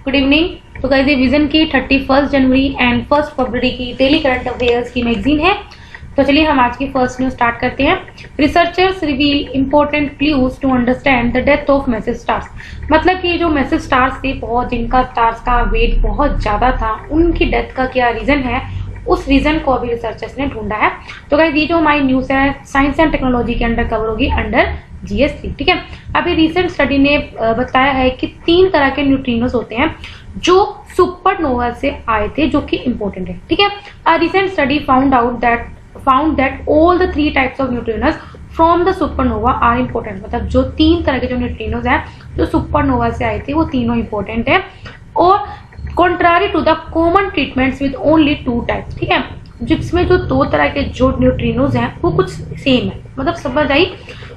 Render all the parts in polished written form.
Good evening. तो guys ये vision की 31 जनवरी एंड 1 फरवरी की डेली करंट अफेयर्स की मैगजीन है। तो चलिए हम आज की फर्स्ट न्यूज स्टार्ट करते हैं। Researchers reveal important clues to understand the death of massive stars. मतलब कि जो मैसिव स्टार्स थे, बहुत जिनका स्टार्स का वेट बहुत ज्यादा था, उनकी डेथ का क्या रीजन है, उस रीजन को अभी रिसर्चर्स ने ढूंढा है। तो गाइस ये जो हमारी न्यूज है साइंस एंड टेक्नोलॉजी के अंडर कवर होगी अंडर GS3। ठीक है, अभी रिसेंट स्टडी ने बताया है कि 3 तरह के न्यूट्रिनोस होते हैं जो सुपरनोवा से आए थे, जो कि इंपॉर्टेंट है। ठीक है, a recent study found that all the 3 types of neutrinos from the supernova are important. मतलब जो 3 तरह के जो न्यूट्रिनोस हैं जो सुपरनोवा से आए थे वो तीनों इंपॉर्टेंट है और contrary to the common treatments with only 2 types. ठीक है, जिसमें जो 2 तरह के जो न्यूट्रिनोस हैं वो कुछ सेम है। मतलब समझ आई,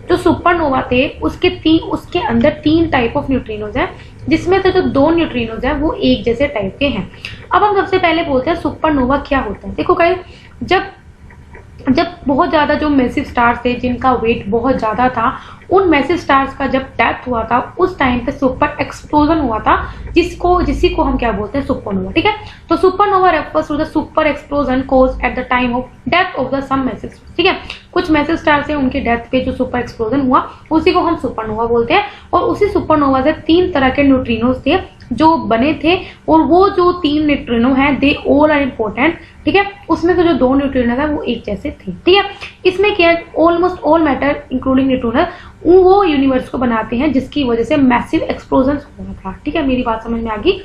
जो सुपरनोवा थे उसके अंदर 3 टाइप ऑफ न्यूट्रिनोस हैं, जिसमें से जो 2 न्यूट्रिनोस हैं वो एक जैसे टाइप के हैं। अब हम सबसे पहले बोलते हैं सुपरनोवा क्या होता है। देखो गाइस, जब बहुत ज्यादा जो मैसिव स्टार्स थे जिनका वेट बहुत ज्यादा था, उन मैसिव स्टार्स का जब डेथ हुआ था उस टाइम पे सुपर एक्सप्लोजन हुआ था, जिसी को हम क्या बोलते हैं सुपरनोवा। ठीक है, तो supernova refers to the super explosion caused at the time of death of the some massive stars. ठीक है, कुछ मैसिव स्टार्स है उनके डेथ पे जो सुपर एक्सप्लोजन हुआ उसी को हम सुपरनोवा बोलते हैं। और उसी सुपरनोवा से 3 तरह के न्यूट्रिनोस थे जो बने थे, और वो जो 3 न्यूट्रिनो हैं दे ऑल आर इंपॉर्टेंट। ठीक है, उसमें से जो 2 न्यूट्रिनो है वो एक जैसे थे। ठीक है, इसमें क्या almost all matter including neutrino वो यूनिवर्स को बनाते हैं जिसकी वजह से मैसिव एक्सप्लोजन हुआ था। ठीक है, मेरी बात समझ में आ गई।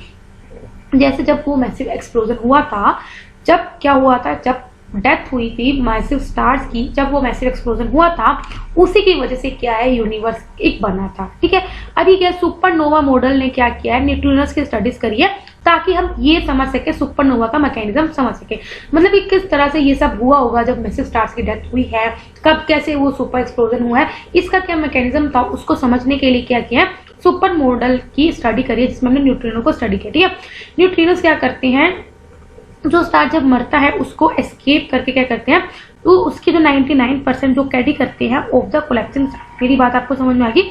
जैसे जब वो मैसिव एक्सप्लोजन हुआ था, जब क्या हुआ था, जब डेथ हुई थी मैसिव स्टार्स की, जब वो मैसिव एक्सप्लोजन हुआ था उसी की वजह से क्या है यूनिवर्स एक बना था। ठीक है, अभी क्या सुपरनोवा मॉडल ने क्या किया है, न्यूट्रिनोस की स्टडीज करी है ताकि हम ये समझ सके, सुपरनोवा का मैकेनिज्म समझ सके। मतलब कि किस तरह से ये सब हुआ होगा जब मैसिव स्टार्स की डेथ हुई है, कब कैसे वो सुपर एक्सप्लोजन हुआ है, इसका क्या मैकेनिज्म था, उसको समझने के लिए क्या किया है, सुपर मॉडल की स्टडी करी है जिसमें हमने न्यूट्रिनो को स्टडी किया। ठीक है, न्यूट्रिनोस क्या करते हैं, जो स्टार जब मरता है उसको एस्केप करके क्या करते हैं, तो उसके जो 99% जो कैरी करते हैं ऑफ द कोलेप्सिंग स्टार। मेरी बात आपको समझ में आ गई।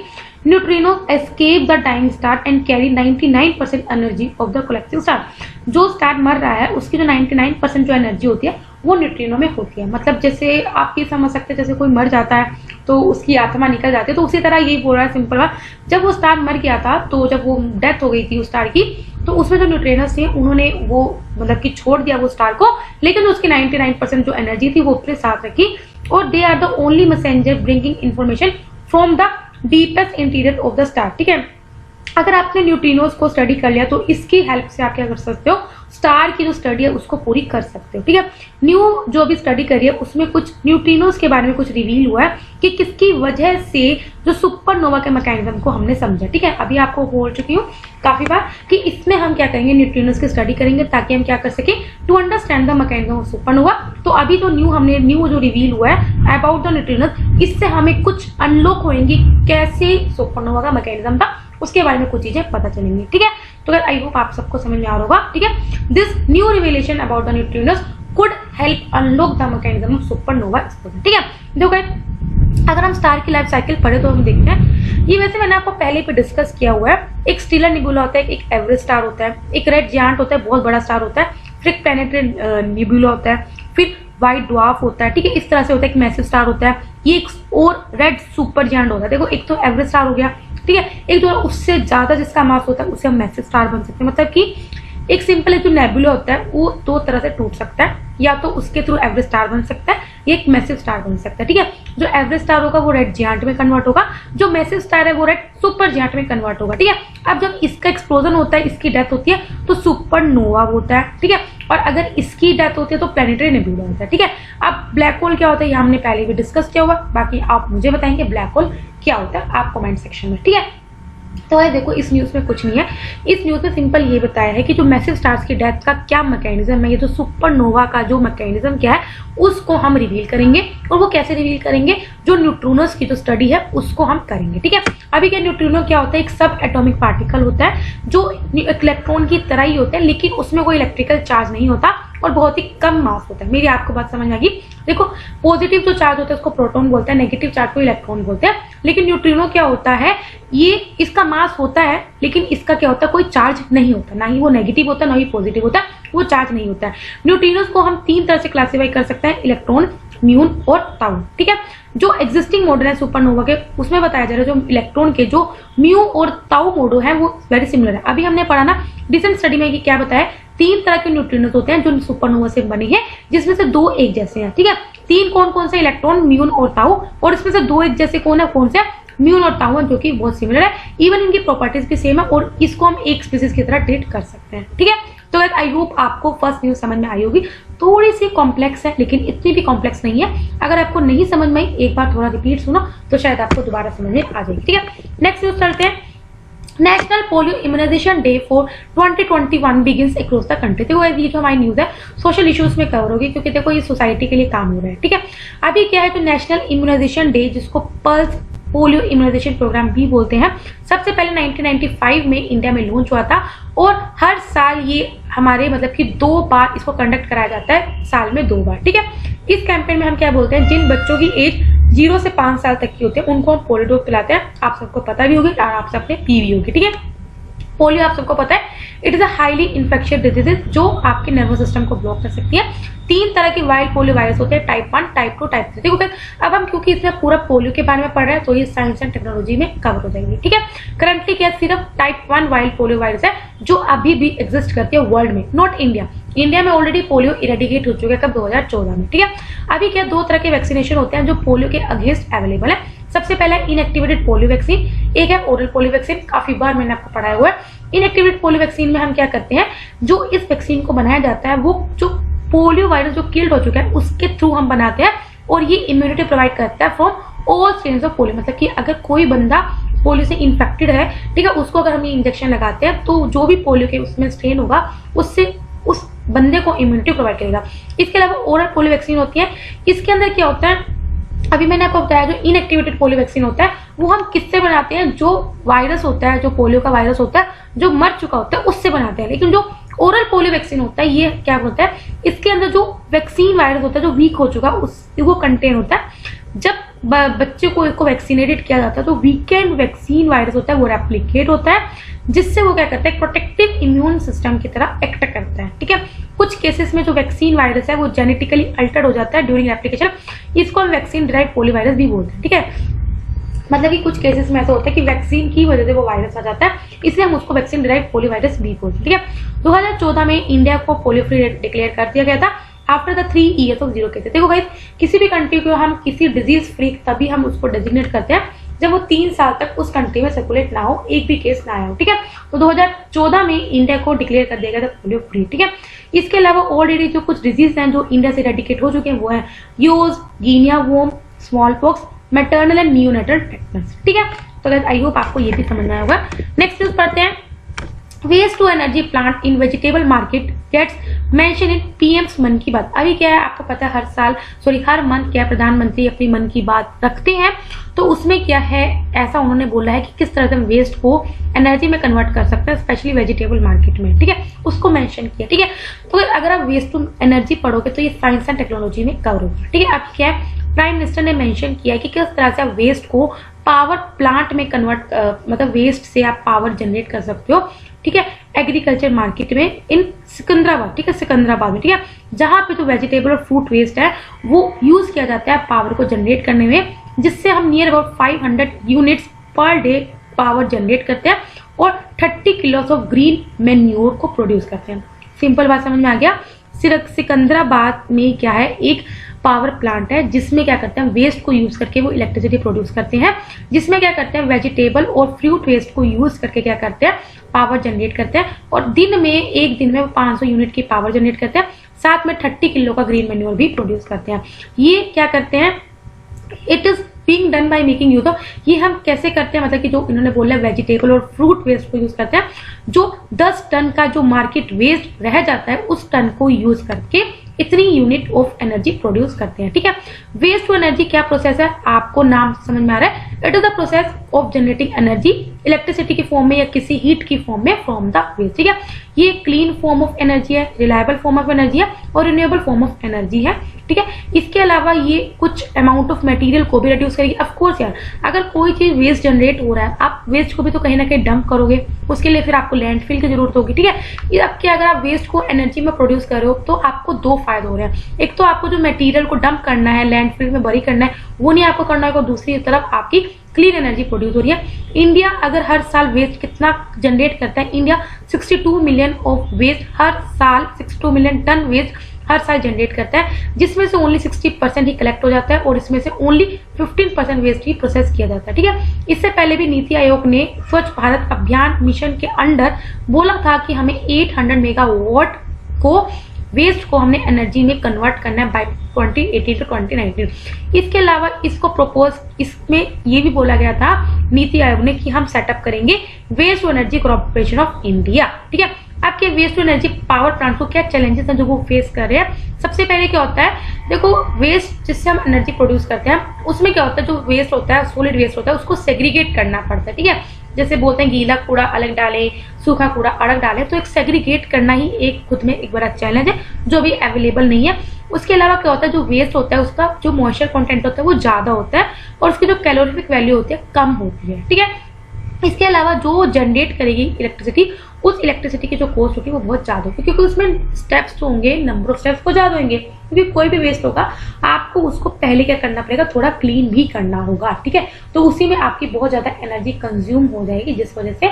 Neutrino escape the dying star and carry 99% energy of the collapsing star. जो स्टार मर रहा है उसकी जो 99% जो एनर्जी होती है वो न्यूट्रिनो में होती है। मतलब जैसे आप ये समझ सकते हैं, जैसे कोई मर जाता है तो उसकी आत्मा निकल जाती है, तो उसी तरह यही बोल रहा है सिंपल बात। जब वो स्टार मर गया था, तो जब वो डेथ हो गई थी उस स्टार की, तो उसमें जो न्यूट्रिनोस थे उन्होंने वो मतलब कि छोड़ दिया वो स्टार को, लेकिन उसकी 99% जो एनर्जी थी वो अपने साथ रखी। और they are the only messenger bringing information from the deepest interior of the star. ठीक है, अगर आपने न्यूट्रिनोस को स्टडी कर लिया तो इसकी हेल्प से आप क्या कर सकते हो, स्टार की जो स्टडी है उसको पूरी कर सकते हो। ठीक है, न्यू जो अभी स्टडी करी है उसमें कुछ न्यूट्रिनोस के बारे में कुछ रिवील हुआ है कि किसकी वजह से जो सुपरनोवा के मैकेनिज्म को हमने समझा। ठीक है, अभी आपको बोल चुकी हूँ काफी बार कि इसमें हम क्या करेंगे, न्यूट्रिनोस की स्टडी करेंगे ताकि हम क्या कर सके, to understand the mechanism of supernova. तो अभी जो न्यू जो रिवील हुआ है अबाउट द न्यूट्रिनोस, इससे हमें कुछ अनलॉक होंगी कैसे सुपरनोवा का मैकेनिज्म था, उसके बारे में कुछ चीजें पता चलेंगी। ठीक है, तो आई होप आप सबको समझ में आ रहा होगा। ठीक है, this new revelation about the neutrinos could help unlock the mechanism of supernova explosion. ठीक है, देखो अगर हम स्टार की लाइफ साइकिल पढ़े तो हम देखते हैं, ये वैसे मैंने आपको पहले पे डिस्कस किया हुआ है। एक स्टीलर निबुला होता है, एक एवरेस्ट स्टार होता है, एक रेड जायंट होता है, बहुत बड़ा स्टार होता है, फिर एक प्लैनेटरी निबुला होता है, फिर व्हाइट ड्वार्फ होता है। ठीक है, इस तरह से होता है। एक मैसिव स्टार होता है, ये एक और रेड सुपर जायंट होता है। देखो एक तो एवरेस्ट स्टार हो गया, ठीक है, एक जो उससे ज्यादा जिसका मास होता है उसे हम मैसिव स्टार बन सकते हैं। मतलब कि एक सिंपल एक जो नेबुला होता है वो 2 तरह से टूट सकता है, या तो उसके थ्रू एवरेस्ट स्टार बन सकता है या एक मैसिव स्टार बन सकता है। ठीक है, जो एवरेस्ट स्टार होगा वो रेड जायंट में कन्वर्ट होगा, जो मैसिव स्टार है वो रेड सुपर जायंट में कन्वर्ट होगा। ठीक है, अब जब इसका एक्सप्लोजन होता है, इसकी डेथ होती है तो सुपरनोवा होता है। ठीक है, और अगर इसकी डेथ होती है तो प्लैनेटरी नेबुला होता है। ठीक है, अब ब्लैक होल क्या होता है ये हमने पहले भी डिस्कस किया हुआ, बाकी आप मुझे बताएंगे ब्लैक होल क्या होता है आप कमेंट सेक्शन में। ठीक है, तो है देखो इस न्यूज में कुछ नहीं है, इस न्यूज में सिंपल ये बताया है कि जो मैसिव स्टार्स की डेथ का क्या मैकेनिज्म है, ये जो सुपरनोवा का जो मैकेनिज्म क्या है उसको हम रिवील करेंगे। और वो कैसे रिवील करेंगे, जो न्यूट्रिनोस की जो स्टडी है उसको हम करेंगे। ठीक है, अभी क्या न्यूट्रिनो क्या होता है, एक सब एटॉमिक पार्टिकल होता है जो इलेक्ट्रॉन की तरह ही होता है, लेकिन उसमें कोई इलेक्ट्रिकल चार्ज नहीं होता और बहुत ही कम मास होता है। मेरी आपको बात समझ आ गई। देखो पॉजिटिव जो चार्ज होता है उसको प्रोटॉन बोलते हैं, नेगेटिव चार्ज को इलेक्ट्रॉन बोलते हैं। लेकिन न्यूट्रिनो क्या होता है, ये इसका मास होता है लेकिन इसका क्या होता है, कोई चार्ज नहीं होता, ना ही वो नेगेटिव होता है ना ही पॉजिटिव होता है, वो चार्ज नहीं होता है। न्यूट्रिनोस को हम 3 तरह से क्लासीफाई कर सकते हैं, इलेक्ट्रॉन, म्यून और ताउ। ठीक है, जो एग्जिस्टिंग मॉडल है सुपरनोवा के उसमें बताया जा रहा है जो इलेक्ट्रॉन के जो म्यू और ताउ मॉडल है वो वेरी सिमिलर है। अभी हमने पढ़ा ना रिसेंट स्टडी में कि क्या बताया, 3 तरह के न्यूट्रिनोस होते हैं जो सुपरनोवा से बने हैं, जिसमें से 2 एक जैसे हैं। ठीक है, 3 कौन कौन से, इलेक्ट्रॉन, म्यून और ताउ, और इसमें से 2 एक जैसे कौन से, म्यून और ताउ, जो कि बहुत सिमिलर है, इवन इनकी प्रॉपर्टीज भी सेम है और इसको हम एक स्पीसीज की तरह ट्रीट कर सकते हैं। ठीक है, तो आई होप आपको फर्स्ट न्यूज समझ में आई होगी। थोड़ी सी कॉम्प्लेक्स है लेकिन इतनी भी कॉम्प्लेक्स नहीं है। अगर आपको नहीं समझ में आई, एक बार थोड़ा रिपीट सुनो तो शायद आपको दोबारा समझ में आ जाएगी। ठीक है, नेक्स्ट न्यूज चलते हैं। National polio immunisation day for 2021 begins across the country. देखो ये जो हमारी न्यूज है सोशल इश्यूज में कवर होगी क्योंकि देखो ये सोसाइटी के लिए काम हो रहा है। ठीक है, अभी क्या है, तो नेशनल इम्यूनाइजेशन डे जिसको पल्स पोलियो इम्यूनाइजेशन प्रोग्राम भी बोलते हैं, सबसे पहले 1995 में इंडिया में लॉन्च हुआ था और हर साल ये हमारे मतलब कि 2 बार इसको कंडक्ट कराया जाता है, साल में 2 बार। ठीक है, इस कैंपेन में हम क्या बोलते हैं, जिन बच्चों की एज 0 से 5 साल तक की होती है उनको हम पोलियो डॉप पिलाते हैं। आप सबको पता भी होगी और आप सबने पी भी होगी। ठीक है, पोलियो आप सबको पता है it is a highly infectious disease जो आपके नर्वस सिस्टम को ब्लॉक कर सकती है। 3 तरह के वाइल्ड पोलियो वायरस होते हैं, टाइप 1, टाइप 2, टाइप 3। देखो अब हम क्योंकि इसमें पूरा पोलियो के बारे में पढ़ रहे हैं तो ये साइंस एंड टेक्नोलॉजी में कवर हो जाएंगे। ठीक है, करंटली क्या सिर्फ टाइप 1 वाइल्ड पोलियो वायरस है जो अभी भी एग्जिस्ट करती है वर्ल्ड में, नॉट इंडिया। इंडिया में ऑलरेडी पोलियो इरेडिकेट हो चुके हैं कब, 2014 में। ठीक है, अभी क्या 2 तरह के वैक्सीनेशन होते हैं जो पोलियो के अगेंस्ट अवेलेबल है। सबसे पहला इनएक्टिवेटेड पोलियो वैक्सीन, एक है ओरल पोलियो वैक्सीन, काफी बार मैंने आपको पढ़ाया हुआ है। इनएक्टिवेटेड पोलियो वैक्सीन में हम क्या करते हैं, जो इस वैक्सीन को बनाया जाता है वो जो पोलियो वायरस जो किल्ड हो चुका है उसके थ्रू हम बनाते हैं और ये इम्यूनिटी प्रोवाइड करता है from all strains of polio. मतलब कि अगर कोई बंदा पोलियो से इन्फेक्टेड है, ठीक है, उसको अगर हम ये इंजेक्शन लगाते हैं तो जो भी पोलियो के उसमें स्ट्रेन होगा उससे उस बंदे को इम्यूनिटी प्रोवाइड करेगा। इसके अलावा ओरल पोलियो वैक्सीन होती है, इसके अंदर क्या होता है, अभी मैंने आपको बताया जो इनएक्टिवेटेड पोलियो वैक्सीन होता है वो हम किससे बनाते हैं, जो वायरस होता है, जो पोलियो का वायरस होता है जो मर चुका होता है उससे बनाते हैं। लेकिन जो ओरल पोलियो वैक्सीन होता है ये क्या होता है, इसके अंदर जो वैक्सीन वायरस होता है जो वीक हो चुका वो कंटेन होता है। जब बच्चे को इसको वैक्सीनेटेड किया जाता है तो वीकेंड वैक्सीन वायरस होता है वो रेप्लिकेट होता है, जिससे वो क्या करता है, प्रोटेक्टिव इम्यून सिस्टम की तरह एक्ट करता है। ठीक है, कुछ केसेस में जो वैक्सीन वायरस है वो जेनेटिकली अल्टर्ड हो जाता है ड्यूरिंग एप्लीकेशन, इसको हम वैक्सीन ड्राइव पोलियो वायरस भी बोलते हैं। ठीक है, मतलब कि कुछ केसेस में ऐसा होता है कि वैक्सीन की वजह से वो वायरस आ जाता है, इसलिए हम उसको वैक्सीन ड्राइव पोलियो वायरस भी बोलते हैं। ठीक है, 2014 में इंडिया को पोलियो फ्री डिक्लेयर कर दिया गया था after the 3 years of 0 cases. देखो गाइस, किसी भी कंट्री को हम किसी डिजीज फ्री तभी हम उसको डेजिग्नेट करते हैं जब वो 3 साल तक उस कंट्री में सर्कुलेट ना हो, एक भी केस ना आया हो। ठीक है, तो 2014 में इंडिया को डिक्लेयर कर दिया गया था पोलियो फ्री। ठीक है, इसके अलावा ऑलरेडी जो कुछ डिजीज हैं जो इंडिया से रेडिकेट हो चुके हैं वो है yaws, guinea worm, smallpox, maternal and neonatal tetanus. ठीक है, तो गाइस आई होप आपको ये भी समझ में आया होगा। नेक्स्ट न्यूज पढ़ते हैं। Waste to energy plant in vegetable market gets mention in PM's Mann Ki बात। अभी क्या है आपको पता है, हर मंथ क्या प्रधानमंत्री अपनी मन की बात रखते हैं, तो उसमें क्या है ऐसा उन्होंने बोला है कि किस तरह से हम वेस्ट को एनर्जी में कन्वर्ट कर सकते हैं, स्पेशली वेजिटेबल मार्केट में। ठीक है, उसको मेंशन किया। ठीक है, तो अगर आप वेस्ट टू एनर्जी पढ़ोगे तो ये साइंस एंड टेक्नोलॉजी में कवर होगा। ठीक है, अब क्या है, प्राइम मिनिस्टर ने मेंशन किया कि किस तरह से आप वेस्ट को पावर प्लांट में कन्वर्ट मतलब वेस्ट से आप पावर जनरेट कर सकते हो। ठीक है, एग्रीकल्चर मार्केट में इन सिकंदराबाद। ठीक है, सिकंदराबाद में, ठीक है, जहां पे जो वेजिटेबल और फ्रूट वेस्ट है वो यूज किया जाता है पावर को जनरेट करने में, जिससे हम near about 500 units per day power generate करते हैं और 30 किलोस ऑफ ग्रीन मैन्योर को प्रोड्यूस करते हैं। सिंपल बात समझ में आ गया। सिकंदराबाद में क्या है, एक पावर प्लांट है जिसमें क्या करते हैं, वेस्ट को यूज करके वो इलेक्ट्रिसिटी प्रोड्यूस करते हैं, जिसमें क्या करते हैं, वेजिटेबल और फ्रूट वेस्ट को यूज करके क्या करते हैं, पावर जनरेट करते हैं और एक दिन में वो 500 यूनिट की पावर जनरेट करते हैं, साथ में 30 किलो का ग्रीन मैन्योर भी प्रोड्यूस करते हैं। ये क्या करते हैं, it is being done by making use of, ये हम कैसे करते हैं, मतलब कि जो इन्होंने बोला वेजिटेबल और फ्रूट वेस्ट को यूज करते हैं, जो 10 टन का जो मार्केट वेस्ट रह जाता है उस टन को यूज करके इतनी यूनिट ऑफ एनर्जी प्रोड्यूस करते हैं। ठीक है, वेस्ट टू एनर्जी क्या प्रोसेस है, आपको नाम समझ में आ रहा है, it is the process of generating energy electricity की फॉर्म में या किसी हीट की फॉर्म में फ्रॉम द वेस्ट। ठीक है, ये क्लीन फॉर्म ऑफ एनर्जी है, रिलायबल फॉर्म ऑफ एनर्जी है और रिन्यूएबल फॉर्म ऑफ एनर्जी है। ठीक है। इसके अलावा ये कुछ अमाउंट ऑफ मटेरियल को भी रिड्यूस करेगी। ऑफ कोर्स यार, अगर कोई चीज वेस्ट जनरेट हो रहा है, आप वेस्ट को भी तो कहीं ना कहीं डंप करोगे, उसके लिए फिर आपको लैंडफिल की जरूरत होगी, ठीक है। अब क्या, अगर आप वेस्ट को एनर्जी में प्रोड्यूस कर रहे हो तो आपको दो फायदे हो रहे हैं। एक तो आपको जो मटेरियल को डंप करना है, लैंडफिल में बरी करना है, वो नहीं आपको करना है, और दूसरी तरफ आपकी क्लीन एनर्जी प्रोड्यूस हो रही है। इंडिया अगर हर साल वेस्ट कितना जनरेट करता है, इंडिया 62 मिलियन ऑफ वेस्ट हर साल, 62 मिलियन टन वेस्ट हर साल जनरेट करता है, जिसमें से ओनली 60% ही कलेक्ट हो जाता है और इसमें से ओनली 15% वेस्ट ही प्रोसेस किया जाता है, ठीक है। इससे पहले भी नीति आयोग ने स्वच्छ भारत अभियान मिशन के अंडर बोला था कि हमें 800 मेगावाट को वेस्ट को हमने एनर्जी में कन्वर्ट करना है बाय 2018 to 2019। इसके अलावा इसको प्रपोज, इसमें ये भी बोला गया था नीति आयोग ने कि हम सेटअप करेंगे waste to energy corporation of India, ठीक है। आपके waste to energy power plant को क्या चैलेंजेस हैं जो वो फेस कर रहे हैं। सबसे पहले क्या होता है, देखो वेस्ट जिससे हम एनर्जी प्रोड्यूस करते हैं उसमें क्या होता है, जो वेस्ट होता है, सॉलिड वेस्ट होता है, उसको सेग्रीगेट करना पड़ता है, ठीक है। जैसे बोलते हैं गीला कूड़ा अलग डाले, सूखा कूड़ा अलग डाले, तो एक सेग्रीगेट करना ही एक खुद में एक बड़ा चैलेंज है जो भी अवेलेबल नहीं है। उसके अलावा क्या होता है, जो वेस्ट होता है उसका जो मॉइस्चर कंटेंट होता है वो ज्यादा होता है और उसकी जो कैलोरीफिक वैल्यू होती है कम होती है, ठीक है। इसके अलावा जो जनरेट करेगी इलेक्ट्रिसिटी, उस इलेक्ट्रिसिटी की जो कॉस्ट होगी वो बहुत ज्यादा होगी, क्योंकि उसमें स्टेप्स जो होंगे, नंबर ऑफ स्टेप्स वो ज्यादा होंगे, क्योंकि कोई भी वेस्ट होगा आपको उसको पहले क्या करना पड़ेगा, थोड़ा क्लीन भी करना होगा, ठीक है। तो उसी में आपकी बहुत ज्यादा एनर्जी कंज्यूम हो जाएगी, जिस वजह से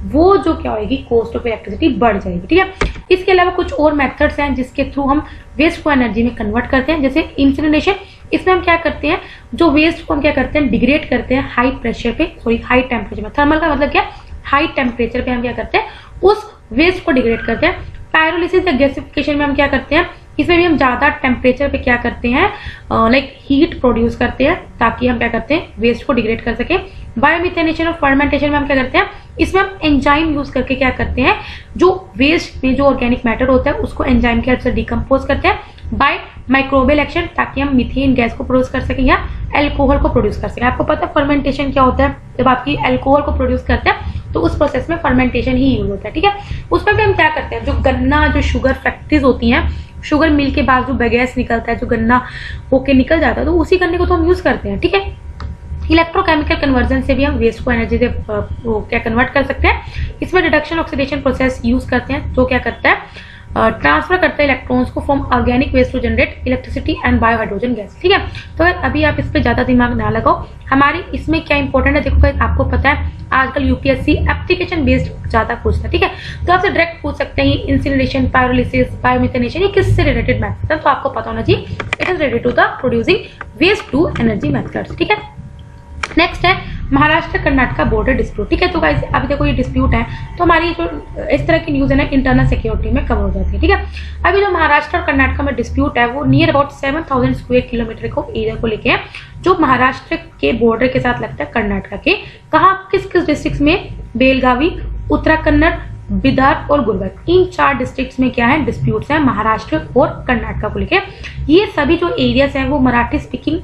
वो जो क्या होगी, कॉस्ट ऑफ इलेक्ट्रिसिटी बढ़ जाएगी, ठीक है। इसके अलावा कुछ और मेथड्स हैं जिसके थ्रू हम वेस्ट को एनर्जी में कन्वर्ट करते हैं, जैसे इंसिनरेशन। इसमें हम क्या करते हैं, जो वेस्ट को हम क्या करते हैं, डिग्रेड करते हैं हाई प्रेशर पे, सॉरी हाई टेम्परेचर में। थर्मल का मतलब क्या, हाई टेम्परेचर पे हम क्या करते हैं, उस वेस्ट को डिग्रेड करते हैं। पायरोलिसिस या गैसिफिकेशन में हम क्या करते हैं, इसमें भी हम ज्यादा टेम्परेचर पे क्या करते हैं, लाइक हीट प्रोड्यूस करते हैं ताकि हम क्या करते हैं, वेस्ट को डिग्रेड कर सके। बायोमिथेनेशन और फर्मेंटेशन में हम क्या करते हैं, इसमें हम एंजाइम यूज करके क्या करते हैं, जो वेस्ट में जो ऑर्गेनिक मैटर होता है उसको एंजाइम के हेल्प से डिकम्पोज करते हैं। बाय माइक्रोबियल एक्शन, ताकि हम मीथेन गैस को प्रोड्यूस कर सकें या अल्कोहल को प्रोड्यूस कर सकें। आपको पता है फर्मेंटेशन क्या होता है, जब आपकी अल्कोहल को प्रोड्यूस करते हैं तो उस प्रोसेस में फर्मेंटेशन ही यूज होता है, ठीक है। उसमें भी हम क्या करते हैं, जो गन्ना, जो शुगर फैक्ट्रीज होती हैं, शुगर मिल के बाद जो बगैस निकलता है, जो गन्ना होके निकल जाता है, तो उसी गन्ने को तो हम यूज करते हैं, ठीक है। इलेक्ट्रोकेमिकल कन्वर्जन से भी हम वेस्ट को एनर्जी से क्या कन्वर्ट कर सकते हैं। इसमें रिडक्शन ऑक्सीडेशन प्रोसेस यूज करते हैं, जो क्या करता है, ट्रांसफर करता है इलेक्ट्रॉन्स को from organic waste to generate electricity and bio hydrogen gas, ठीक है। तो अभी आप इस पे ज्यादा दिमाग ना लगाओ, हमारी इसमें क्या इंपॉर्टेंट है, देखो आपको पता है आजकल यूपीएससी एप्लीकेशन बेस्ड ज्यादा पूछता है, ठीक है। तो आपसे डायरेक्ट पूछ सकते हैं इंसिनरेशन, पायरोलिसिस, बायोमिथेनेशन, ये किससे रिलेटेड मेथड है, तो आपको पता होना चाहिए it is related to the producing waste to energy methods, ठीक है। नेक्स्ट है महाराष्ट्र कर्नाटक बॉर्डर डिस्प्यूट, ठीक है। तो गाइस अभी देखो ये डिस्प्यूट है, तो हमारी जो इस तरह की न्यूज है ना इंटरनल सिक्योरिटी में कवर हो जाती है, ठीक है। अभी जो महाराष्ट्र और कर्नाटक में डिस्प्यूट है वो नियर अबाउट 7000 स्क्वायर किलोमीटर को एरिया को लेके है, जो महाराष्ट्र के बॉर्डर के साथ लगता है कर्नाटक के। कहाँ, किस किस डिस्ट्रिक्ट में, बेलगावी, उत्तरा कन्नड़, बिदार और गुलबर्ग, इन 4 डिस्ट्रिक्ट्स में क्या है, डिस्प्यूट्स हैं महाराष्ट्र और कर्नाटक को लेके। ये सभी जो एरियाज हैं वो मराठी स्पीकिंग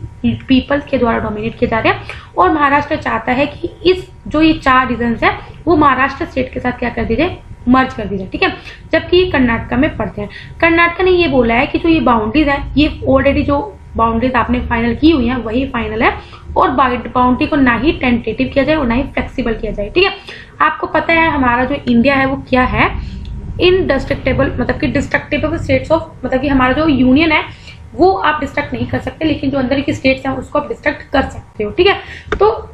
पीपल्स के द्वारा डोमिनेट किए जा रहे हैं, और महाराष्ट्र चाहता है कि इस जो ये 4 रीजन्स हैं वो महाराष्ट्र स्टेट के साथ क्या कर दीजिए, मर्ज कर दीजिए, ठीक है। जबकि ये कर्नाटक में पड़ते हैं। कर्नाटक ने ये बोला है कि जो ये बाउंड्रीज है, ये ऑलरेडी जो बाउंड्रीज आपने फाइनल की हुई है वही फाइनल है, और बाउंड्री को ना ही टेंटेटिव किया जाए और ना ही फ्लेक्सिबल किया जाए, ठीक है। आपको पता है हमारा जो इंडिया है वो क्या है, इनडिस्ट्रक्टेबल, मतलब कि डिस्ट्रक्टेबल स्टेट्स ऑफ, मतलब कि हमारा जो यूनियन है वो आप डिस्ट्रक्ट नहीं कर सकते, लेकिन जो अंदर की स्टेट्स हैं उसको आप डिस्ट्रक्ट कर सकते हो, ठीक है। तो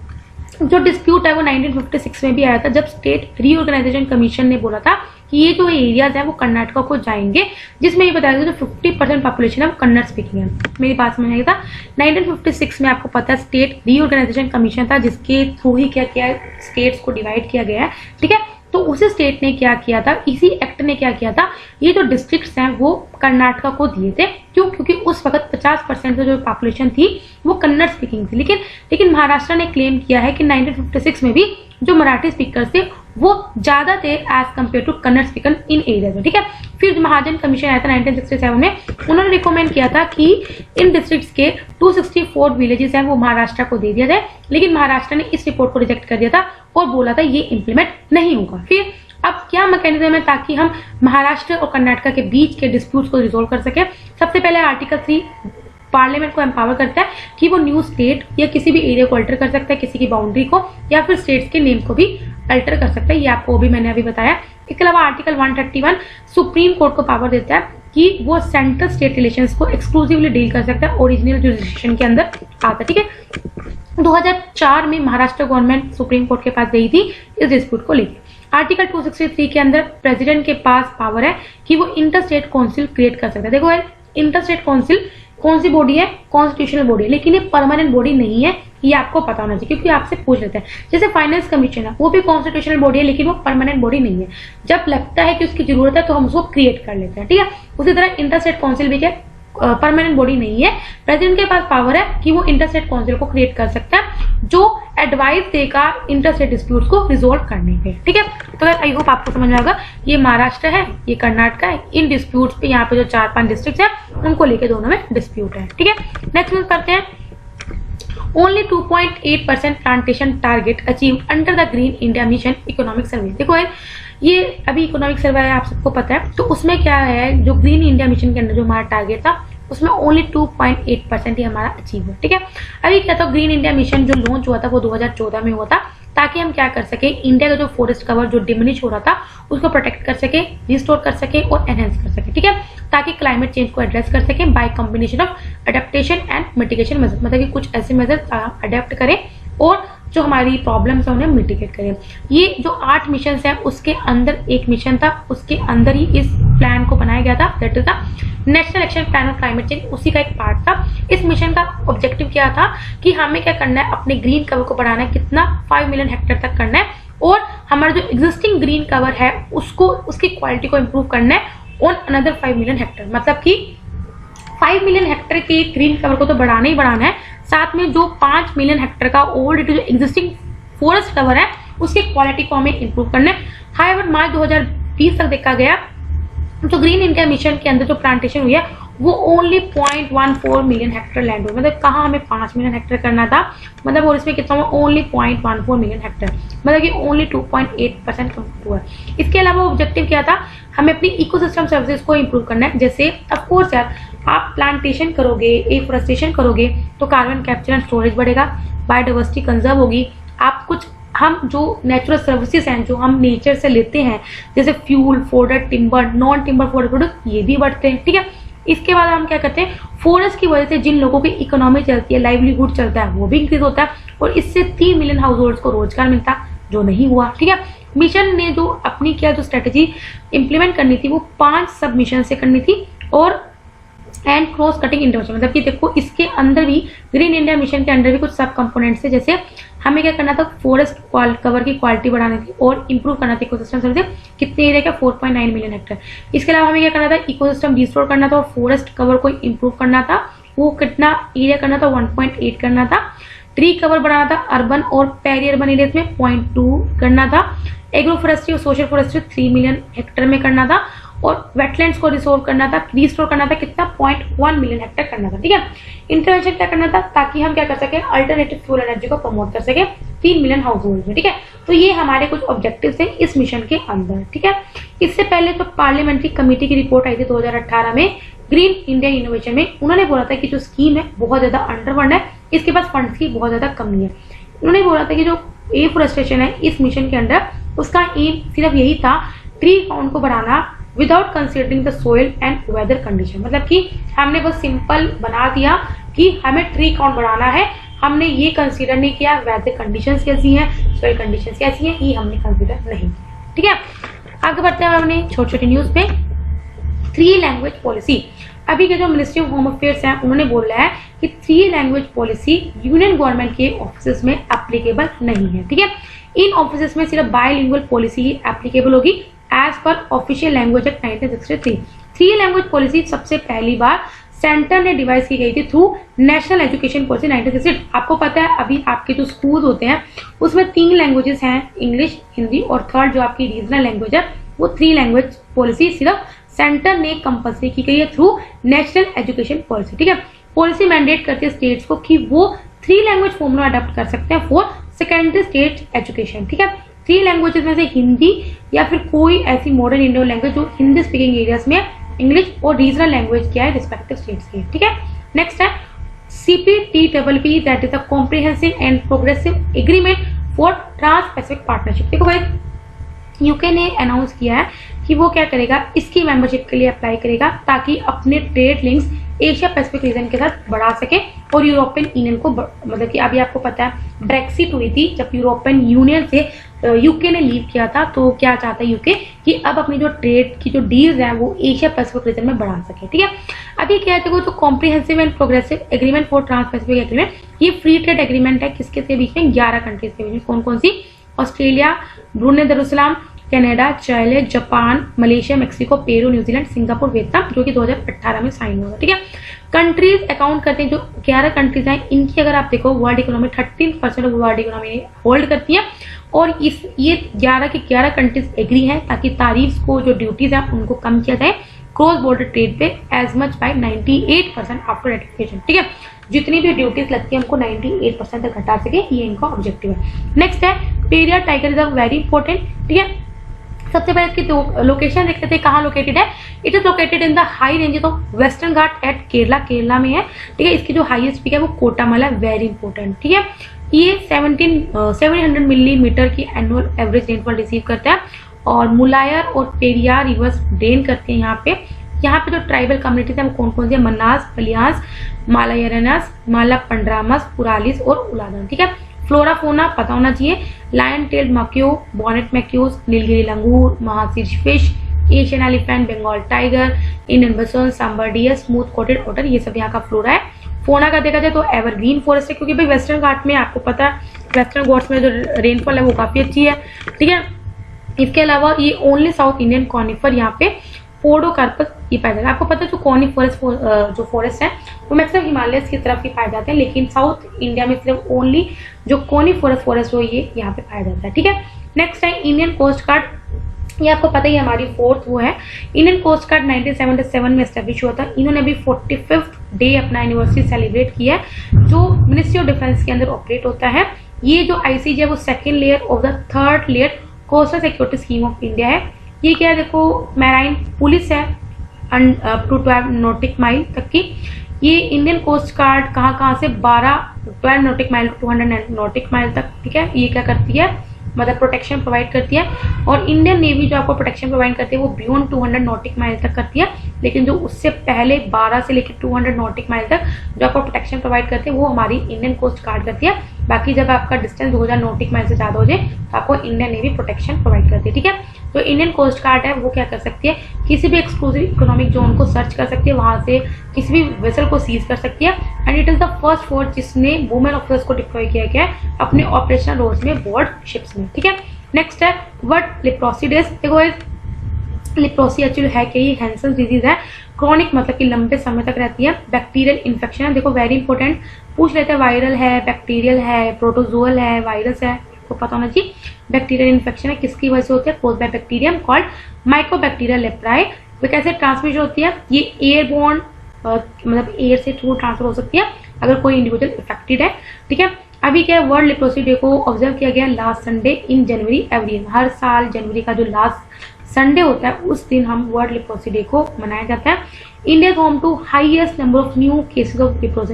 जो डिस्प्यूट है वो 1956 में भी आया था, जब स्टेट रीऑर्गेनाइजेशन कमीशन ने बोला था कि ये जो एरियाज है वो कर्नाटक को जाएंगे, जिसमें ये बताया गया जो 50% पॉपुलेशन है वो कन्नड़ स्पीकिंग है। मेरी बात समझ आएगी था। 1956 में आपको पता है स्टेट रीऑर्गेनाइजेशन कमीशन था, जिसके थ्रू ही क्या किया है, स्टेट्स को डिवाइड किया गया है, ठीक है। तो उसी स्टेट ने क्या किया था, इसी एक्ट ने क्या किया था, ये जो डिस्ट्रिक्ट्स हैं वो कर्नाटक को दिए थे। क्यों, क्योंकि उस वक्त 50% से जो पॉपुलेशन थी वो कन्नड़ स्पीकिंग थी, लेकिन महाराष्ट्र ने क्लेम किया है कि 1956 में भी जो मराठी स्पीकर्स थे वो ज्यादा थे as compare to Kannada speaker in area में, ठीक है। फिर महाजन कमीशन आया था 1967 में, उन्होंने रिकमेंड किया था कि इन डिस्ट्रिक्ट्स के 264 विलेजेस हैं वो महाराष्ट्र को दे दिया जाए, लेकिन महाराष्ट्र ने इस रिपोर्ट को रिजेक्ट कर दिया था और बोला था ये इम्प्लीमेंट नहीं होगा। फिर अब क्या मैकेनिज्म है ताकि हम महाराष्ट्र और कर्नाटक के बीच के डिस्प्यूट्स को रिजोल्व कर सके। सबसे पहले आर्टिकल 3 पार्लियामेंट को एम्पावर करता है कि वो न्यू स्टेट या किसी भी एरिया को अल्टर कर सकता है, किसी की बाउंड्री को, या फिर स्टेट्स के नेम को भी अल्टर कर सकता है। ये आपको भी मैंने अभी बताया। इसके अलावा आर्टिकल 131 सुप्रीम कोर्ट को पावर देता है कि वो सेंट्रल स्टेट रिलेशंस को एक्सक्लूसिवली डील कर सकता है, ओरिजिनल जुरिसडिक्शन के अंदर आता है। ठीक है, 2004 में महाराष्ट्र गवर्नमेंट सुप्रीम कोर्ट के पास गई थी इस डिस्प्यूट को लेकर। आर्टिकल 263 के अंदर प्रेसिडेंट के पास पावर है कि वो इंटर स्टेट काउंसिल क्रिएट कर सकता है। देखो इंटर स्टेट काउंसिल कौन सी बॉडी है? कॉन्स्टिट्यूशनल बॉडी है, लेकिन ये परमानेंट बॉडी नहीं है, ये आपको पता होना चाहिए क्योंकि आपसे पूछ लेते हैं। जैसे फाइनेंस कमीशन है, वो भी कॉन्स्टिट्यूशनल बॉडी है, लेकिन वो परमानेंट बॉडी नहीं है। जब लगता है कि उसकी जरूरत है तो हम उसको क्रिएट कर लेते हैं। ठीक है, उसी तरह इंटर स्टेट काउंसिल भी क्या परमानेंट बॉडी नहीं है। प्रेसिडेंट के पास पावर है कि वो इंटर स्टेट काउंसिल को क्रिएट कर सकता है जो एडवाइस देगा इंटर स्टेट डिस्प्यूट को रिजोल्व करने पे। ठीक है, तो आई होप आपको समझ में आएगा। ये महाराष्ट्र है, ये कर्नाटक है। इन डिस्प्यूट्स पे यहाँ पे जो 4-5 डिस्ट्रिक्ट है उनको लेके दोनों में डिस्प्यूट है। ठीक है, नेक्स्ट बात करते हैं। Only 2.8% plantation target achieve under the green India mission economic survey. देखो ये अभी इकोनॉमिक सर्वे है, आप सबको पता है। तो उसमें क्या है, जो ग्रीन इंडिया मिशन के अंदर जो हमारा टारगेट था उसमें ओनली 2.8% ही हमारा अचीव हुआ। ठीक है, अभी क्या था, ग्रीन इंडिया मिशन जो लॉन्च हुआ था वो 2014 में हुआ था, ताकि हम क्या कर सके, इंडिया का जो फॉरेस्ट कवर जो डिमिनिश हो रहा था उसको प्रोटेक्ट कर सके, रिस्टोर कर सके और एनहेंस कर सके। ठीक है, ताकि क्लाइमेट चेंज को एड्रेस कर सके by combination of adaptation and mitigation measure, मतलब कि कुछ ऐसे मेजर अडेप्ट करें और जो हमारी प्रॉब्लम्स है उन्हें मिटिगेट करें। ये जो 8 मिशन है उसके अंदर एक मिशन था, उसके अंदर ही इस प्लान को बनाया गया था, that is the national action plan of climate change, उसी का एक पार्ट था। इस मिशन का ऑब्जेक्टिव क्या था कि हमें क्या करना है, अपने ग्रीन कवर को बढ़ाना है, कितना 5 मिलियन हेक्टेयर तक करना है, और हमारा जो एग्जिस्टिंग ग्रीन कवर है उसको, उसकी क्वालिटी को इम्प्रूव करना है ऑन अनदर 5 मिलियन हेक्टेयर। मतलब कि 5 मिलियन हेक्टेयर के ग्रीन कवर को तो बढ़ाना ही बढ़ाना है, साथ में जो 5 मिलियन हेक्टेयर का ओल्ड जो एग्जिस्टिंग फॉरेस्ट कवर है उसकी क्वालिटी को हमें इंप्रूव करना है। हाईवर मार्च 2020 तक देखा गया जो ग्रीन इंडिया मिशन के अंदर जो प्लांटेशन हुई है वो ओनली 0.14 मिलियन हेक्टेयर लैंड हुआ। मतलब कहाँ हमें 5 मिलियन हेक्टेयर करना था, मतलब और इसमें कितना हुआ, ओनली 0.14 मिलियन हेक्टेयर, मतलब कि ओनली 2.8% कंप्लीट हुआ। इसके अलावा ऑब्जेक्टिव क्या था, हमें अपनी इकोसिस्टम सर्विसेज को इंप्रूव करना है। जैसे ऑफकोर्स यार, आप प्लांटेशन करोगे, एफोरेस्टेशन करोगे तो कार्बन कैप्चर एंड स्टोरेज बढ़ेगा, बायोडाइवर्सिटी कंजर्व होगी। आप कुछ हम जो नेचुरल सर्विसेज हैं जो हम नेचर से लेते हैं, जैसे fuel, fodder, timber, non timber fodder product, ये भी बढ़ते हैं। ठीक है, इसके बाद हम क्या करते हैं, फॉरेस्ट की वजह से जिन लोगों की इकोनॉमी चलती है, लाइवलीहुड चलता है, वो भी इंक्रीज होता है और इससे 3 मिलियन हाउस होल्ड को रोजगार मिलता, जो नहीं हुआ। ठीक है, मिशन ने जो अपनी क्या जो स्ट्रेटेजी इंप्लीमेंट करनी थी वो 5 सब मिशन से करनी थी और एंड क्रॉस कटिंग इंटरवेंशन, मतलब कि देखो इसके अंदर भी ग्रीन इंडिया मिशन के अंदर भी कुछ सब कंपोनेंट्स थे। जैसे हमें क्या करना था, फॉरेस्ट कवर की क्वालिटी बढ़ानी थी और इंप्रूव करना था इकोसिस्टम सर्विस, कितने एरिया का 4.9 मिलियन हेक्टेयर। इसके अलावा हमें क्या करना था, इकोसिस्टम रिस्टोर करना था और फॉरेस्ट कवर को इंप्रूव करना था, वो कितना एरिया करना था, 1.8 करना था। ट्री कवर बढ़ाना था, अर्बन और पेरी अर्बन एरियाज में 0.2 करना था। एग्रो फॉरेस्ट्री और सोशल फॉरेस्ट्री 3 मिलियन हेक्टेयर में करना था और वेटलैंड्स को रिस्टोर करना था, कितना 0.1 मिलियन हेक्टेयर करना था। ठीक है, इंटरवेंशन क्या करना था, ताकि हम क्या कर सके, अल्टरनेटिव फ्यूल एनर्जी को प्रमोट कर सके 3 मिलियन हाउस होल्ड में। ठीक है, तो ये हमारे कुछ ऑब्जेक्टिव्स हैं इस मिशन के अंदर। ठीक है, इससे पहले तो पार्लियामेंट्री कमेटी की रिपोर्ट आई थी 2018 में ग्रीन इंडिया इनोवेशन में, उन्होंने बोला था कि जो स्कीम है बहुत ज्यादा अंडरफंड है, इसके पास फंड्स की बहुत ज्यादा कमी है। उन्होंने बोला था कि जो एफोरेस्टेशन है इस मिशन के अंदर, उसका एम सिर्फ यही था, ट्री काउंट को बढ़ाना without considering the soil and weather condition. मतलब कि हमने बस सिंपल बना दिया कि हमें ट्री काउंट बढ़ाना है, हमने ये कंसीडर नहीं किया वेदर कंडीशंस कैसी हैं, सोइल कंडीशंस कैसी हैं, ये हमने कंसीडर नहीं किया। ठीक है, आगे बढ़ते हैं हमने छोटी छोटी न्यूज पे। 3 लैंग्वेज पॉलिसी, अभी के जो मिनिस्ट्री ऑफ होम अफेयर्स है उन्होंने बोला है कि 3 लैंग्वेज पॉलिसी यूनियन गवर्नमेंट के ऑफिस में एप्लीकेबल नहीं है। ठीक है, इन ऑफिस में सिर्फ बायलिंगुअल पॉलिसी ही एप्लीकेबल होगी as per official language act 1963। 3 language policy सबसे पहली बार सेंटर ने डिवाइस की गई थी थ्रू नेशनल एजुकेशन पॉलिसी 1960। आपको पता है अभी आपके जो स्कूल होते हैं उसमें 3 लैंग्वेजेस हैं, इंग्लिश, हिंदी और थर्ड जो आपकी रीजनल लैंग्वेज है वो 3 लैंग्वेज पॉलिसी सिर्फ सेंटर ने कंपल्सरी की गई है थ्रू नेशनल एजुकेशन पॉलिसी। ठीक है, पॉलिसी मैंडेट करती है स्टेट्स को कि वो 3 लैंग्वेज फॉर्मूला अडॉप्ट कर सकते हैं फॉर सेकेंडरी स्टेट एजुकेशन। ठीक है, 3 लैंग्वेजेस में से हिंदी या फिर कोई ऐसी मॉडर्न इंडो लैंग्वेज जो हिंदी स्पीकिंग एरियाज में, इंग्लिश और रीजनल लैंग्वेज क्या है रिस्पेक्टिव स्टेट्स की। ठीक है, नेक्स्ट है CPTPP, that is a comprehensive and progressive agreement for trans Pacific partnership. देखो भाई, यूके ने अनाउंस किया है कि वो क्या करेगा, इसकी मेंबरशिप के लिए अप्लाई करेगा ताकि अपने trade links Asia Pacific region के साथ बढ़ा सके और यूरोपियन यूनियन को मतलब कि अभी आपको पता है ब्रेक्सिट हुई थी जब यूरोपियन यूनियन से यूके ने लीव किया था, तो क्या चाहता है यूके कि अब अपनी जो ट्रेड की जो डील्स है वो एशिया पैसिफिक रीजन में बढ़ा सके। ठीक है, अभी क्या है, जो comprehensive and progressive agreement for trans Pacific agreement, ये फ्री ट्रेड एग्रीमेंट है किसके से बीच में, 11 कंट्रीज के बीच में। कौन कौन सी, Australia, Brunei Darussalam, Canada, Chile, Japan, Malaysia, Mexico, Peru, New Zealand, Singapore, Vietnam, जो कि 2018 में साइन हुआ। ठीक है, कंट्रीज अकाउंट करते हैं, जो 11 कंट्रीज हैं, इनकी अगर आप देखो world economy 13% of world economy hold करती है और ये 11 की 11 कंट्रीज एग्री हैं ताकि तारीफ को जो ड्यूटीज है उनको कम किया जाए क्रॉस बॉर्डर ट्रेड पे as much by 98% after ratification. ठीक है, जितनी भी ड्यूटीज लगती है हमको 98% तक घटा सके, ये इनका ऑब्जेक्टिव है। नेक्स्ट है Periyar tiger reserve, very important. ठीक है, सबसे पहले इसकी लोकेशन देख लेते हैं, कहाँ लोकेटेड है। It is located in the high ranges of western Ghat at Kerala, Kerala में है। ठीक है, इसकी जो हाईएस्ट पीक है वो कोटामला है, वेरी इंपॉर्टेंट। ठीक है, ये 700 मिलीमीटर की एनुअल एवरेज रेनफॉल रिसीव करता है और मुलायर और पेरियार रिवर्स ड्रेन करते हैं यहाँ पे। यहाँ पे जो ट्राइबल कम्युनिटीज है वो कौन कौन सी है, मन्नास, पलियास, मालायरनास, माला पंड्रामस, पुरालिस और उलादन। ठीक है, फ्लोरा फोना पता होना चाहिए, lion tailed macaque, bonnet macaques, Nilgiri langur, mahseer fish, Asian elephant, Bengal tiger, Indian bison, sambar deer, smooth coated otter, ये सब यहाँ का फ्लोरा है। फोना का देखा जाए तो एवरग्रीन फॉरेस्ट है, क्योंकि भाई वेस्टर्न घाट में आपको पता है वेस्टर्न घाट्स में जो रेनफॉल है वो काफी अच्छी है। ठीक है, इसके अलावा ये ओनली साउथ इंडियन कॉनिफर यहाँ पे पोडोकार्पस ये पाया जाता है। आपको पता है जो कॉनिफरस जो फॉरेस्ट है वो मैक्सिमम हिमालयस की तरफ ही पाए जाते हैं, लेकिन साउथ इंडिया में सिर्फ ओनली जो कॉनिफरस फॉरेस्ट हो ये यहाँ पे पाया जाता है। ठीक है, नेक्स्ट है इंडियन कोस्ट गार्ड, ये आपको पता ही हमारी फोर्थ वो है। इंडियन कोस्ट गार्ड 1977 में एस्टेब्लिश हुआ था। इन्होंने अभी 45th डे अपना एनिवर्सरी सेलिब्रेट किया है, जो मिनिस्ट्री ऑफ डिफेंस के अंदर ऑपरेट होता है। ये जो आईसीजी है वो second layer of the third layer coastal security scheme of India है। ये क्या है, देखो मैराइन पुलिस है अप टू 12 नॉटिक माइल तक की। ये इंडियन कोस्ट गार्ड कहाँ से 12 नॉटिक माइल 200 नॉटिक माइल तक। ठीक है, ये क्या करती है, मतलब प्रोटेक्शन प्रोवाइड करती है। और इंडियन नेवी जो आपको प्रोटेक्शन प्रोवाइड करती है वो बियॉन्ड 200 नॉटिक माइल तक करती है, लेकिन जो उससे पहले 12 से लेकर 200 नॉटिक माइल तक जो आपको प्रोटेक्शन प्रोवाइड करती है वो हमारी इंडियन कोस्ट गार्ड करती है। बाकी जब आपका डिस्टेंस 2000 नॉटिक माइल से ज्यादा हो जाए तो आपको इंडियन नेवी प्रोटेक्शन प्रोवाइड करती है। ठीक है, तो इंडियन कोस्ट गार्ड है वो क्या कर सकती है, किसी भी एक्सक्लूसिव इकोनॉमिक जोन को सर्च कर सकती है, वहां से किसी भी वेसल को सीज कर सकती है। And it is the first force जिसने वुमेन ऑफिसर्स को डिप्लॉय किया गया है अपने ऑपरेशनल रोल्स में बोर्ड शिप्स में। ठीक है, नेक्स्ट है वर्ड लिप्रोसी डेज। देखो लिप्रोसी एक्चुअली है कि ये हैंसन डिजीज है, क्रॉनिक मतलब कि लंबे समय तक रहती है, बैक्टीरियल इन्फेक्शन है। देखो वेरी इंपॉर्टेंट पूछ लेते हैं, वायरल है, बैक्टीरियल है, प्रोटोजोअल है, वायरस है, तो पता होना चाहिए। बैक्टीरियल इन्फेक्शन है, किसकी वजह से होती है, caused by bacterium called mycobacteria leprae. वो कैसे ट्रांसमिशन होती है, ये एयरबोर्न मतलब एयर से थ्रू ट्रांसफर हो सकती है अगर कोई इंडिविजुअल इफेक्टेड है। ठीक है, अभी क्या है, वर्ल्ड लिप्रोसी डे को ऑब्जर्व किया गया लास्ट संडे इन जनवरी एवरी ईयर। हर साल जनवरी का जो लास्ट संडे होता है उस दिन हम वर्ल्ड लिप्रोसी डे को मनाया जाता है। India is home to highest number of new cases of leprosy,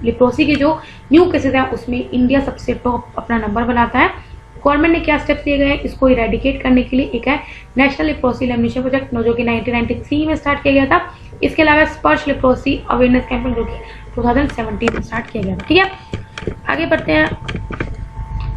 leprosy के जो न्यू केसेस हैं उसमें इंडिया सबसे टॉप अपना नंबर बनाता है। गवर्नमेंट ने क्या स्टेप्स लिए गए इसको इरेडिकेट करने के लिए, एक है नेशनल लिप्रोसी एलिमिनेशन प्रोजेक्ट जो कि 1993 में स्टार्ट किया गया था। इसके अलावा स्पर्श लिप्रोसी अवेयरनेस कैंपेन जो कि 2017 में स्टार्ट किया गया था। ठीक है, आगे बढ़ते हैं।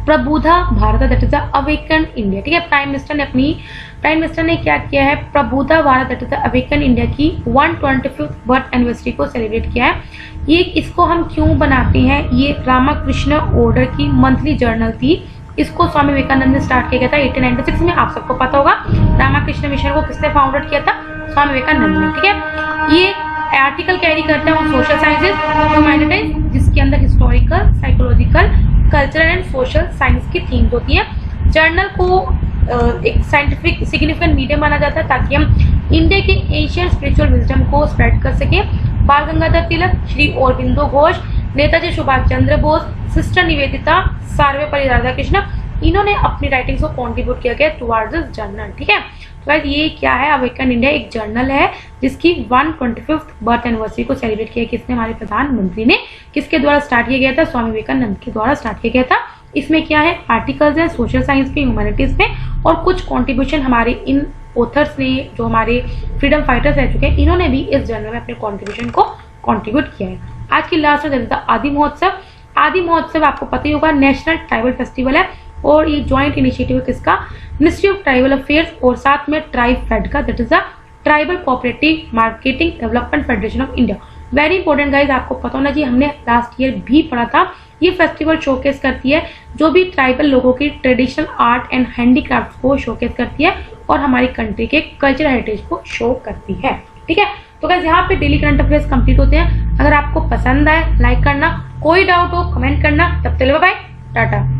Prabuddha Bharat that is the awaken India. ठीक है, प्राइम मिनिस्टर ने क्या किया है, Prabuddha Bharat that is the awaken India की 125th बर्थ एनिवर्सरी को सेलिब्रेट किया है। ये इसको हम क्यों बनाते हैं, ये रामाकृष्ण ऑर्डर की मंथली जर्नल थी, इसको स्वामी विवेकानंद ने स्टार्ट किया गया था 1896 में। आप सबको पता होगा रामाकृष्ण मिशन को किसने फाउंडेड किया था, स्वामी विवेकानंद ने। ठीक है, ये आर्टिकल कैरी करता है ऑन सोशल साइंसेज ह्यूमैनिटीज, जिसके अंदर historical, psychological, cultural and social science की थीम्स होती है। जर्नल को एक साइंटिफिक सिग्निफिकेंट मीडियम माना जाता है ताकि हम इंडिया के एशियन स्पिरिचुअल विजडम को स्प्रेड कर सके। बाल गंगाधर तिलक, श्री अरबिंदो घोष, नेताजी सुभाष चंद्र बोस, सिस्टर निवेदिता, सर्वपल्ली राधाकृष्ण, इन्होंने अपनी राइटिंग्स को कंट्रीब्यूट किया गया टुवर्ड्स दिस जर्नल। ठीक है, गाइस ये क्या है, अवेकन इंडिया एक जर्नल है जिसकी 125th बर्थ एनिवर्सरी को सेलिब्रेट किया, किसने, हमारे प्रधानमंत्री ने, किसके द्वारा स्टार्ट किया गया था, स्वामी विवेकानंद के द्वारा स्टार्ट किया गया था। इसमें क्या है, आर्टिकल्स हैं सोशल साइंस पे, ह्यूमैनिटीज पे, और कुछ कॉन्ट्रीब्यूशन हमारे इन ऑथर्स ने, जो हमारे फ्रीडम फाइटर्स रह चुके हैं, इन्होंने भी इस जर्नल में अपने कॉन्ट्रीब्यूशन को कॉन्ट्रीब्यूट किया है। आज की लास्ट में आदि महोत्सव। आदि महोत्सव आपको पता ही होगा नेशनल ट्राइबल फेस्टिवल है, और ये ज्वाइंट इनिशिएटिव किसका, मिनिस्ट्री ऑफ ट्राइबल अफेयर्स और साथ में ट्राइब फेड का, that is the tribal cooperative marketing development federation of India. Very important guys, आपको पता होना चाहिए, हमने लास्ट ईयर भी पढ़ा था। ये फेस्टिवल शोकेस करती है जो भी ट्राइबल लोगों की ट्रेडिशनल आर्ट एंड हैंडीक्राफ्ट को शोकेस करती है, और हमारी कंट्री के कल्चरल हेरिटेज को शो करती है। ठीक है, तो गाइस यहाँ पे डेली करंट अफेयर्स कंप्लीट होते हैं। अगर आपको पसंद आए लाइक करना, कोई डाउट हो कमेंट करना। तब तक बाय बाय, टाटा।